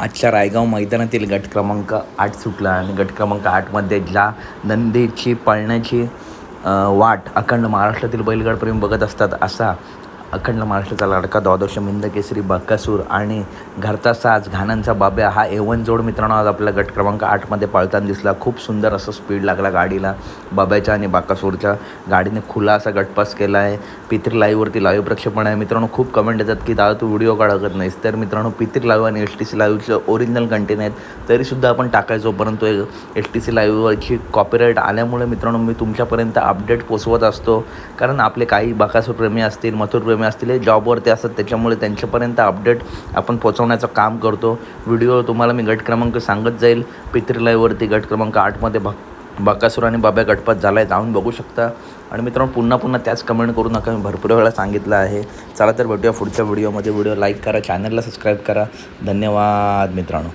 आजच्या रायगाव मैदानातील गट क्रमांक 8 सुटला आणि गट क्रमांक 8मध्ये ज्या नंदीची पळण्याची वाट अखंड महाराष्ट्रातील बैलगाडप्रेमी बघत असतात असा अखंड महाराष्ट्राचा लाडका द्वादश मिंद केसरी बकासूर आणि घरचा साज घाण्यांचा बाब्या हा एवन जोड मित्रांनो आज आपल्या गट क्रमांक 8मध्ये पळताना दिसला. खूप सुंदर असं स्पीड लागला गाडीला बाब्याच्या आणि बकासूरच्या. गाडीने खुला असा गटपास केला आहे. पित्री लाईव्हवरती लाईव्ह प्रक्षेपण आहे मित्रांनो. खूप कमेंट येतात की दादा तू व्हिडिओ काढत नाहीस. तर मित्रांनो पित्री लाईव्ह आणि STC लाईव्हचं ओरिजिनल कंटेंट आहेत तरीसुद्धा आपण टाकायचो, परंतु STC लाईव्हवरची कॉपीराईट आल्यामुळे मित्रांनो मी तुमच्यापर्यंत अपडेट पोचवत असतो. कारण आपले काही बकासूर प्रेमी असतील, मथुर प्रेमी असतील, हे जॉबवरती असतात, त्याच्यामुळे त्यांच्यापर्यंत अपडेट आपण पोचवण्याचं काम करतो. व्हिडिओ तुम्हाला मी गट क्रमांक सांगत जाईल. पित्री लाईव्हवरती गट क्रमांक 8मध्ये बकासूर आणि बाब्या गटपात झाला आहे, जाऊन बघू शकता. आणि मित्रांनो पुन्हा त्याच कमेंट करू नका, मी भरपूर वेळा सांगितलं आहे. चला तर भेटूया पुढच्या व्हिडिओमध्ये. व्हिडिओ लाईक करा, चॅनलला सबस्क्राईब करा. धन्यवाद मित्रांनो.